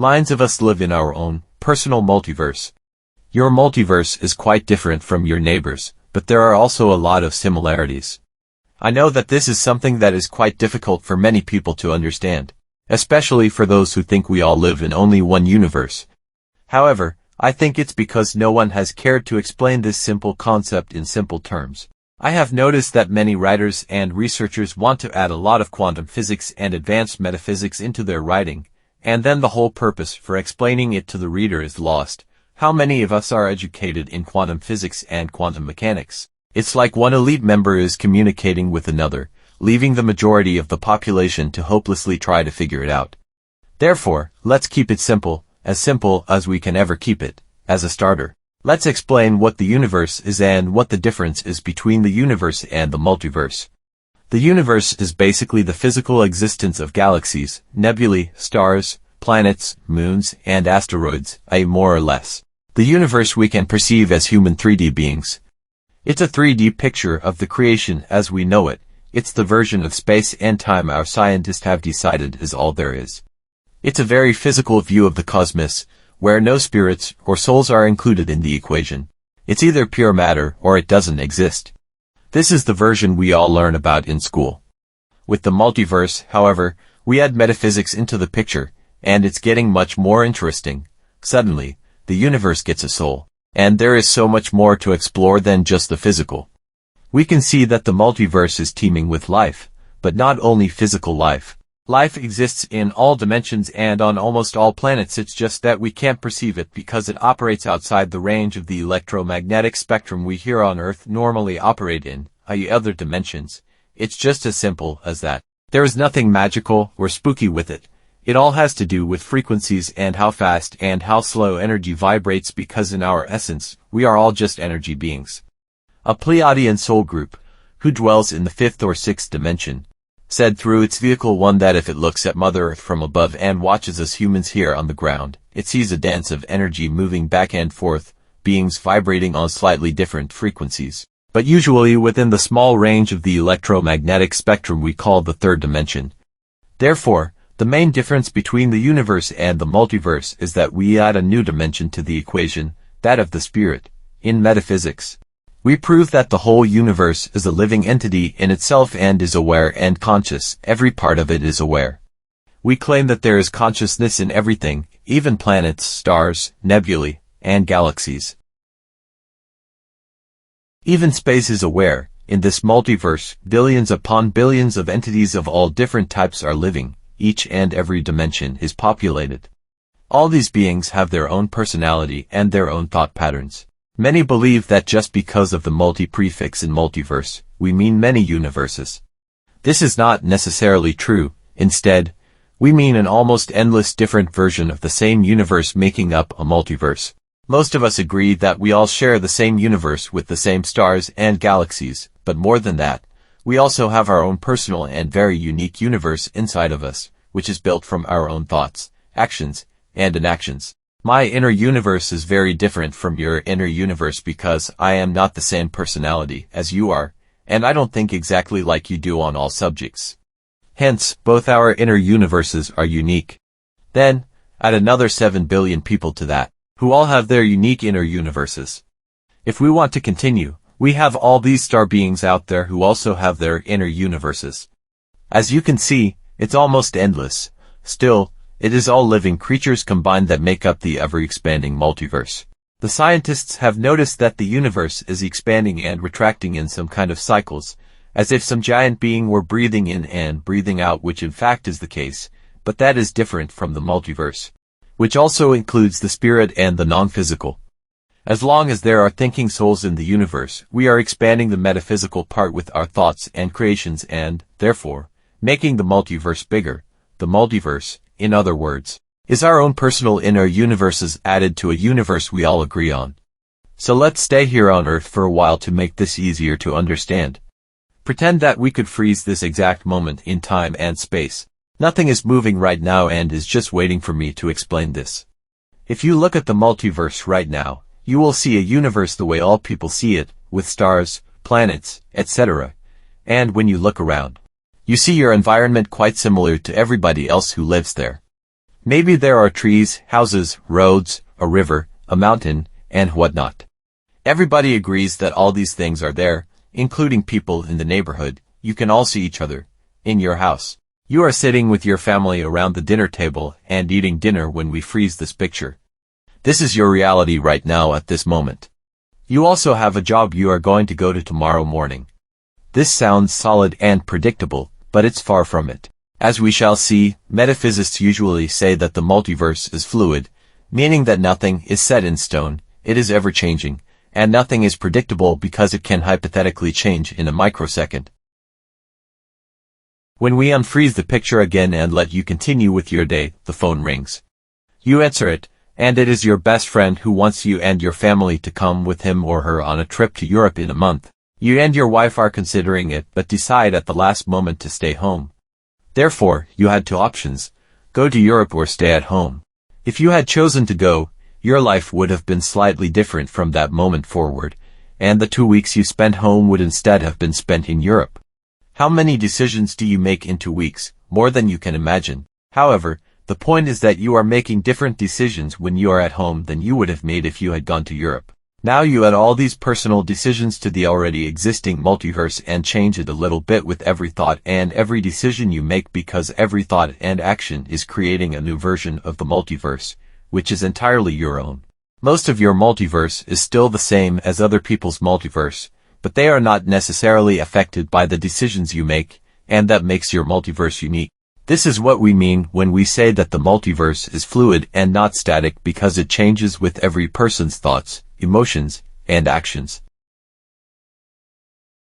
Minds of us live in our own personal multiverse. Your multiverse is quite different from your neighbor's, but there are also a lot of similarities. I know that this is something that is quite difficult for many people to understand, especially for those who think we all live in only one universe. However, I think it's because no one has cared to explain this simple concept in simple terms. I have noticed that many writers and researchers want to add a lot of quantum physics and advanced metaphysics into their writing, and then the whole purpose for explaining it to the reader is lost. How many of us are educated in quantum physics and quantum mechanics? It's like one elite member is communicating with another, leaving the majority of the population to hopelessly try to figure it out. Therefore, let's keep it simple as we can ever keep it. As a starter, let's explain what the universe is and what the difference is between the universe and the multiverse. The universe is basically the physical existence of galaxies, nebulae, stars, planets, moons, and asteroids, more or less. The universe we can perceive as human 3D beings. It's a 3D picture of the creation as we know it. It's the version of space and time our scientists have decided is all there is. It's a very physical view of the cosmos, where no spirits or souls are included in the equation. It's either pure matter or it doesn't exist. This is the version we all learn about in school. With the multiverse, however, we add metaphysics into the picture, and it's getting much more interesting. Suddenly, the universe gets a soul, and there is so much more to explore than just the physical. We can see that the multiverse is teeming with life, but not only physical life. Life exists in all dimensions and on almost all planets. It's just that we can't perceive it because it operates outside the range of the electromagnetic spectrum we here on Earth normally operate in, i.e. other dimensions. It's just as simple as that. There is nothing magical or spooky with it. It all has to do with frequencies and how fast and how slow energy vibrates, because in our essence, we are all just energy beings. A Pleiadian soul group, who dwells in the 5th or 6th dimension, said through its vehicle one that if it looks at Mother Earth from above and watches us humans here on the ground, it sees a dance of energy moving back and forth, beings vibrating on slightly different frequencies, but usually within the small range of the electromagnetic spectrum we call the 3rd dimension. Therefore, the main difference between the universe and the multiverse is that we add a new dimension to the equation, that of the spirit. In metaphysics, we prove that the whole universe is a living entity in itself and is aware and conscious. Every part of it is aware. We claim that there is consciousness in everything, even planets, stars, nebulae, and galaxies. Even space is aware. In this multiverse, billions upon billions of entities of all different types are living. Each and every dimension is populated. All these beings have their own personality and their own thought patterns. Many believe that just because of the multi-prefix in multiverse, we mean many universes. This is not necessarily true. Instead, we mean an almost endless different version of the same universe making up a multiverse. Most of us agree that we all share the same universe with the same stars and galaxies, but more than that, we also have our own personal and very unique universe inside of us, which is built from our own thoughts, actions, and inactions. My inner universe is very different from your inner universe because I am not the same personality as you are, and I don't think exactly like you do on all subjects. Hence, both our inner universes are unique. Then, add another 7 billion people to that, who all have their unique inner universes. If we want to continue, we have all these star beings out there who also have their inner universes. As you can see, it's almost endless. Still, it is all living creatures combined that make up the ever-expanding multiverse. The scientists have noticed that the universe is expanding and retracting in some kind of cycles, as if some giant being were breathing in and breathing out, which in fact is the case, but that is different from the multiverse, which also includes the spirit and the non-physical. As long as there are thinking souls in the universe, we are expanding the metaphysical part with our thoughts and creations and, therefore, making the multiverse bigger. The multiverse, in other words, is our own personal inner universes added to a universe we all agree on. So let's stay here on Earth for a while to make this easier to understand. Pretend that we could freeze this exact moment in time and space. Nothing is moving right now and is just waiting for me to explain this. If you look at the multiverse right now, you will see a universe the way all people see it, with stars, planets, etc. And when you look around, you see your environment quite similar to everybody else who lives there. Maybe there are trees, houses, roads, a river, a mountain, and whatnot. Everybody agrees that all these things are there, including people in the neighborhood. You can all see each other. In your house, you are sitting with your family around the dinner table and eating dinner when we freeze this picture. This is your reality right now at this moment. You also have a job you are going to go to tomorrow morning. This sounds solid and predictable, but it's far from it. As we shall see, metaphysicists usually say that the multiverse is fluid, meaning that nothing is set in stone, it is ever-changing, and nothing is predictable because it can hypothetically change in a microsecond. When we unfreeze the picture again and let you continue with your day, the phone rings. You answer it, and it is your best friend who wants you and your family to come with him or her on a trip to Europe in a month. You and your wife are considering it but decide at the last moment to stay home. Therefore, you had two options: go to Europe or stay at home. If you had chosen to go, your life would have been slightly different from that moment forward, and the 2 weeks you spent home would instead have been spent in Europe. How many decisions do you make in 2 weeks? More than you can imagine. However, the point is that you are making different decisions when you are at home than you would have made if you had gone to Europe. Now you add all these personal decisions to the already existing multiverse and change it a little bit with every thought and every decision you make, because every thought and action is creating a new version of the multiverse, which is entirely your own. Most of your multiverse is still the same as other people's multiverse, but they are not necessarily affected by the decisions you make, and that makes your multiverse unique. This is what we mean when we say that the multiverse is fluid and not static, because it changes with every person's thoughts, emotions, and actions.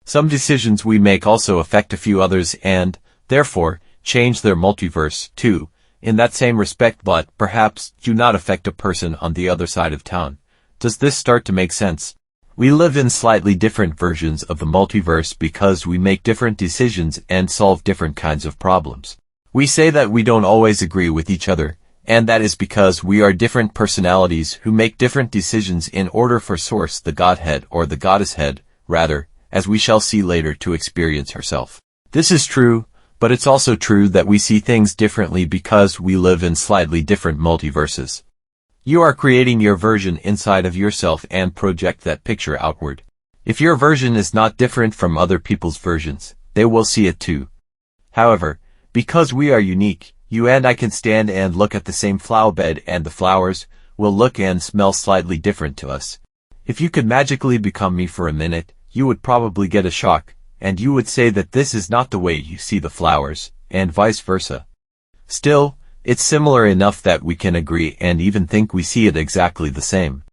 Some decisions we make also affect a few others and, therefore, change their multiverse, too, in that same respect, but, perhaps, do not affect a person on the other side of town. Does this start to make sense? We live in slightly different versions of the multiverse because we make different decisions and solve different kinds of problems. We say that we don't always agree with each other, and that is because we are different personalities who make different decisions in order for Source, the Godhead or the Goddess head, rather, as we shall see later, to experience herself. This is true, but it's also true that we see things differently because we live in slightly different multiverses. You are creating your version inside of yourself and project that picture outward. If your version is not different from other people's versions, they will see it too. However, because we are unique, you and I can stand and look at the same flower bed and the flowers will look and smell slightly different to us. If you could magically become me for a minute, you would probably get a shock, and you would say that this is not the way you see the flowers, and vice versa. Still, it's similar enough that we can agree and even think we see it exactly the same.